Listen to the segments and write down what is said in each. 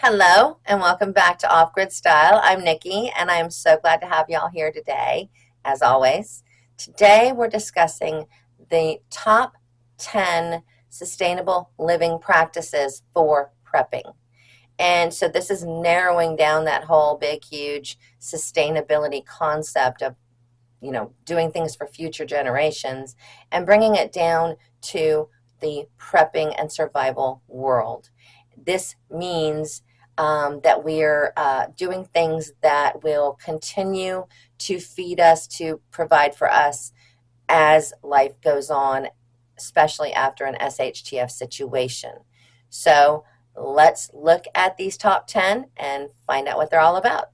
Hello and welcome back to Off Grid Style. I'm Nikki and I'm so glad to have y'all here today, as always. Today we're discussing the top 10 sustainable living practices for prepping. And so this is narrowing down that whole big, huge sustainability concept of, doing things for future generations and bringing it down to the prepping and survival world. This means that we're doing things that will continue to feed us, to provide for us as life goes on, especially after an shtf situation. So let's look at these top 10 and find out what they're all about.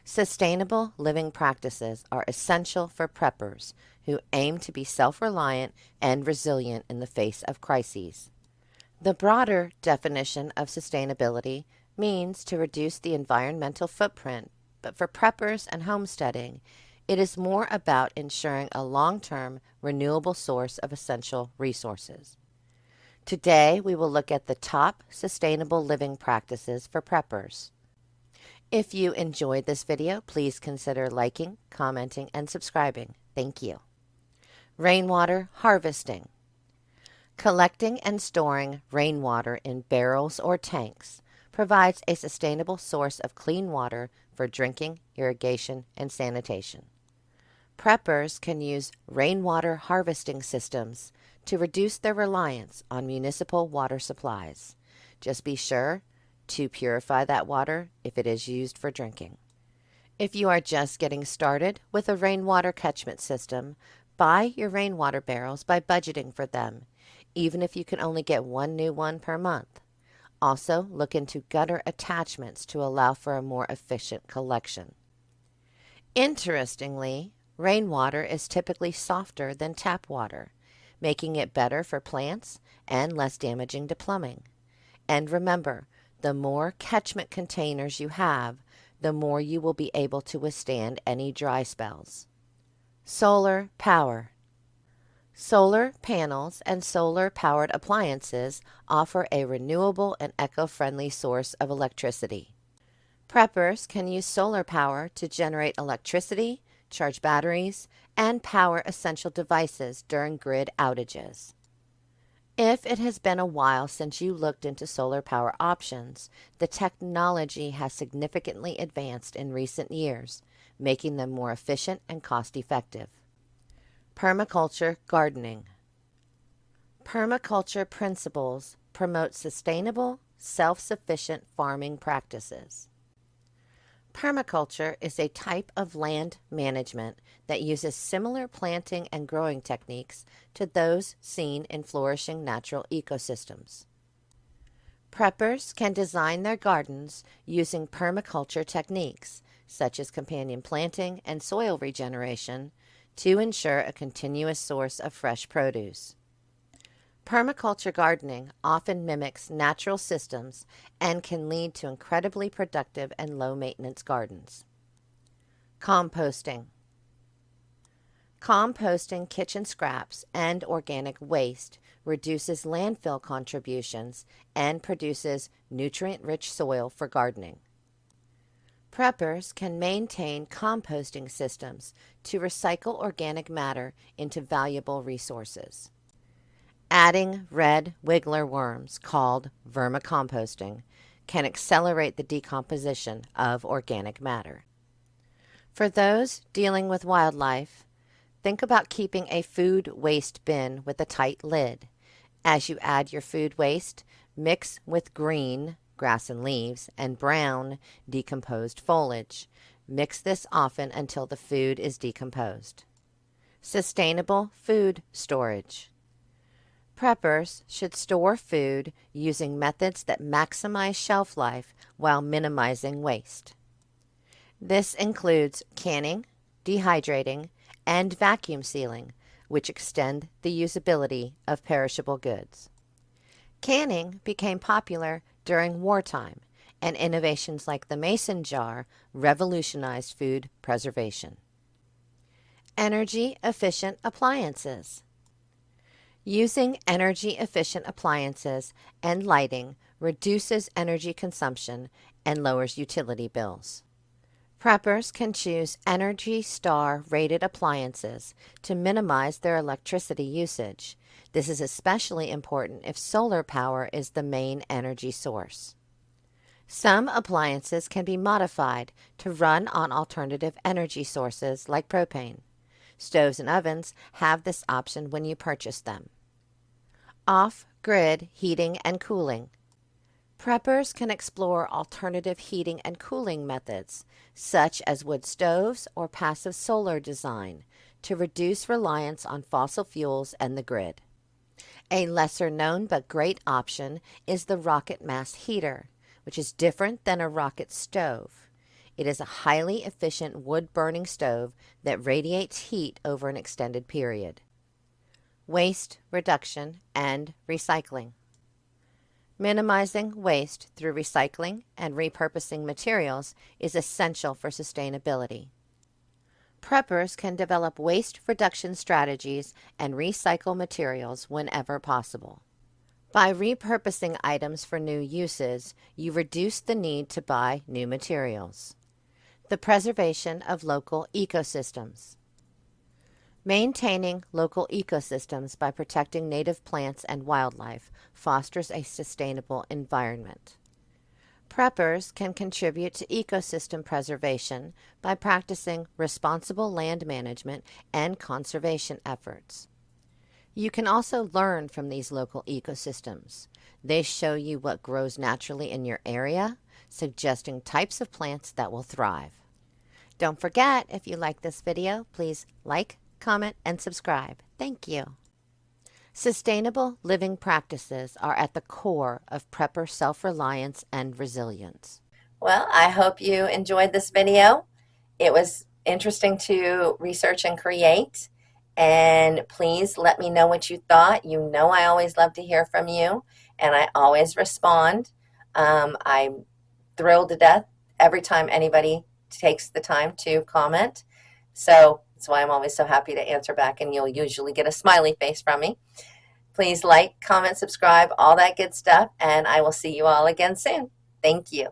Sustainable living practices are essential for preppers who aim to be self-reliant and resilient in the face of crises. The broader definition of sustainability means to reduce the environmental footprint, but for preppers and homesteading, it is more about ensuring a long-term renewable source of essential resources. Today, we will look at the top sustainable living practices for preppers. If you enjoyed this video, please consider liking, commenting, and subscribing. Thank you. Rainwater harvesting. Collecting and storing rainwater in barrels or tanks provides a sustainable source of clean water for drinking, irrigation, and sanitation. Preppers can use rainwater harvesting systems to reduce their reliance on municipal water supplies. Just be sure to purify that water if it is used for drinking. If you are just getting started with a rainwater catchment system, buy your rainwater barrels by budgeting for them, even if you can only get one new one per month. Also, look into gutter attachments to allow for a more efficient collection. Interestingly, rainwater is typically softer than tap water, making it better for plants and less damaging to plumbing. And remember, the more catchment containers you have, the more you will be able to withstand any dry spells. Solar power. Solar panels and solar-powered appliances offer a renewable and eco-friendly source of electricity. Preppers can use solar power to generate electricity, charge batteries, and power essential devices during grid outages. If it has been a while since you looked into solar power options, the technology has significantly advanced in recent years, making them more efficient and cost-effective. Permaculture gardening. Permaculture principles promote sustainable, self-sufficient farming practices. Permaculture is a type of land management that uses similar planting and growing techniques to those seen in flourishing natural ecosystems. Preppers can design their gardens using permaculture techniques, such as companion planting and soil regeneration, to ensure a continuous source of fresh produce. Permaculture gardening often mimics natural systems and can lead to incredibly productive and low-maintenance gardens. Composting. Composting kitchen scraps and organic waste reduces landfill contributions and produces nutrient-rich soil for gardening. Preppers can maintain composting systems to recycle organic matter into valuable resources. Adding red wiggler worms, called vermicomposting, can accelerate the decomposition of organic matter. For those dealing with wildlife, think about keeping a food waste bin with a tight lid. As you add your food waste, mix with green, grass and leaves, and brown, decomposed foliage. Mix this often until the food is decomposed. Sustainable food storage. Preppers should store food using methods that maximize shelf life while minimizing waste. This includes canning, dehydrating, and vacuum sealing, which extend the usability of perishable goods. Canning became popular during wartime, and innovations like the mason jar revolutionized food preservation. Energy efficient appliances. Using energy efficient appliances and lighting reduces energy consumption and lowers utility bills. Preppers can choose Energy Star rated appliances to minimize their electricity usage. This is especially important if solar power is the main energy source. Some appliances can be modified to run on alternative energy sources like propane. Stoves and ovens have this option when you purchase them. Off-grid heating and cooling. Preppers can explore alternative heating and cooling methods, such as wood stoves or passive solar design, to reduce reliance on fossil fuels and the grid. A lesser-known but great option is the rocket mass heater, which is different than a rocket stove. It is a highly efficient wood-burning stove that radiates heat over an extended period. Waste reduction and recycling. Minimizing waste through recycling and repurposing materials is essential for sustainability. Preppers can develop waste reduction strategies and recycle materials whenever possible. By repurposing items for new uses, you reduce the need to buy new materials. The preservation of local ecosystems. Maintaining local ecosystems by protecting native plants and wildlife fosters a sustainable environment. Preppers can contribute to ecosystem preservation by practicing responsible land management and conservation efforts. You can also learn from these local ecosystems. They show you what grows naturally in your area, suggesting types of plants that will thrive. Don't forget, if you like this video, please like, comment, and subscribe. Thank you. Sustainable living practices are at the core of prepper self-reliance and resilience. Well, I hope you enjoyed this video. It was interesting to research and create. And please let me know what you thought. You know I always love to hear from you, and I always respond. I'm thrilled to death every time anybody takes the time to comment. So that's why I'm always so happy to answer back, and you'll usually get a smiley face from me. Please like, comment, subscribe, all that good stuff, and I will see you all again soon. Thank you.